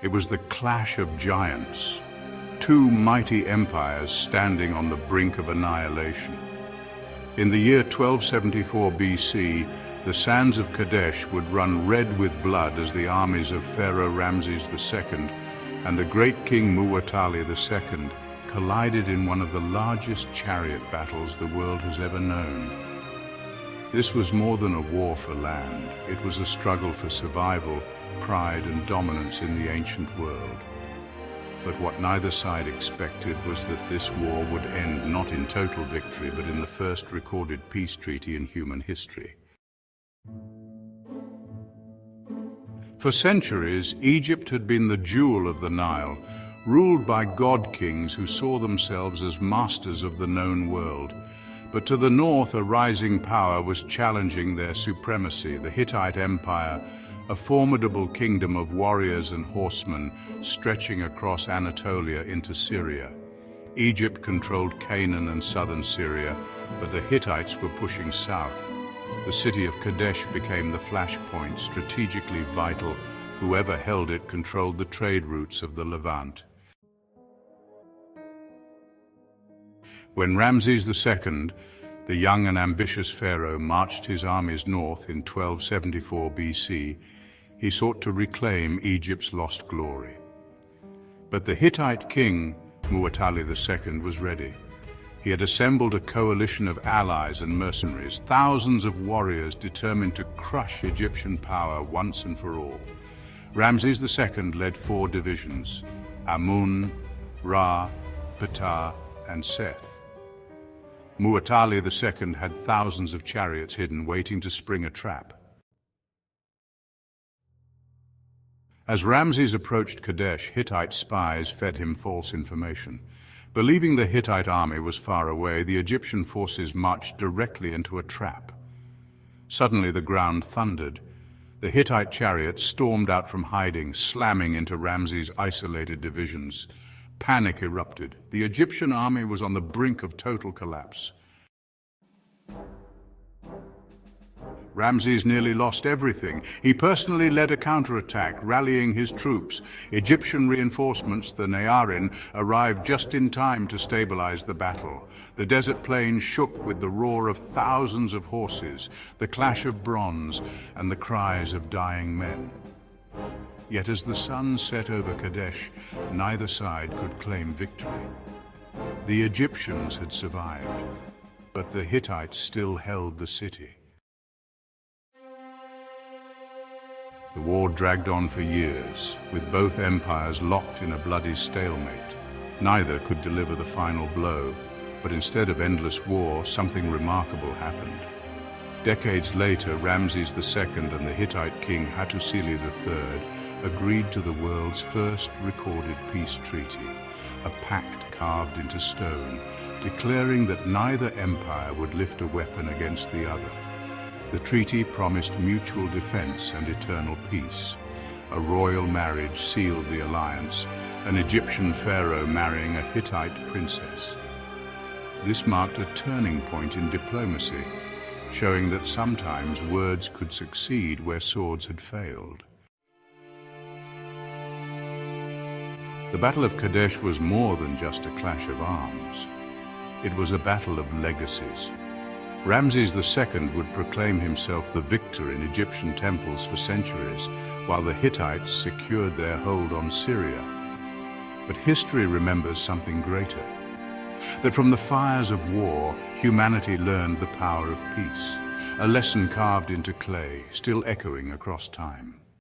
It was the clash of giants, two mighty empires standing on the brink of annihilation. In the year 1274 BC, the sands of Kadesh would run red with blood as the armies of Pharaoh Ramesses II and the great king Muwatalli II collided in one of the largest chariot battles the world has ever known. This was more than a war for land. It was a struggle for survival, pride and dominance in the ancient world. But what neither side expected was that this war would end not in total victory, but in the first recorded peace treaty in human history. For centuries, Egypt had been the jewel of the Nile, ruled by god-kings who saw themselves as masters of the known world. But to the north, a rising power was challenging their supremacy, the Hittite Empire, a formidable kingdom of warriors and horsemen stretching across Anatolia into Syria. Egypt controlled Canaan and southern Syria, but the Hittites were pushing south. The city of Kadesh became the flashpoint, strategically vital. Whoever held it controlled the trade routes of the Levant. When Ramses II, the young and ambitious pharaoh, marched his armies north in 1274 BC, he sought to reclaim Egypt's lost glory. But the Hittite king, Muwatalli II, was ready. He had assembled a coalition of allies and mercenaries, thousands of warriors determined to crush Egyptian power once and for all. Ramses II led 4 divisions: Amun, Ra, Ptah, and Seth. Muwatalli II had thousands of chariots hidden, waiting to spring a trap. As Ramses approached Kadesh, Hittite spies fed him false information. Believing the Hittite army was far away, the Egyptian forces marched directly into a trap. Suddenly the ground thundered. The Hittite chariots stormed out from hiding, slamming into Ramses' isolated divisions. Panic erupted. The Egyptian army was on the brink of total collapse. Ramses nearly lost everything. He personally led a counterattack, rallying his troops. Egyptian reinforcements, the Nearin, arrived just in time to stabilize the battle. The desert plain shook with the roar of thousands of horses, the clash of bronze, and the cries of dying men. Yet as the sun set over Kadesh, neither side could claim victory. The Egyptians had survived, but the Hittites still held the city. The war dragged on for years, with both empires locked in a bloody stalemate. Neither could deliver the final blow, but instead of endless war, something remarkable happened. Decades later, Ramses II and the Hittite king Hattusili III agreed to the world's first recorded peace treaty, a pact carved into stone, declaring that neither empire would lift a weapon against the other. The treaty promised mutual defense and eternal peace. A royal marriage sealed the alliance, an Egyptian pharaoh marrying a Hittite princess. This marked a turning point in diplomacy, showing that sometimes words could succeed where swords had failed. The Battle of Kadesh was more than just a clash of arms. It was a battle of legacies. Ramses II would proclaim himself the victor in Egyptian temples for centuries, while the Hittites secured their hold on Syria. But history remembers something greater, that from the fires of war, humanity learned the power of peace, a lesson carved into clay, still echoing across time.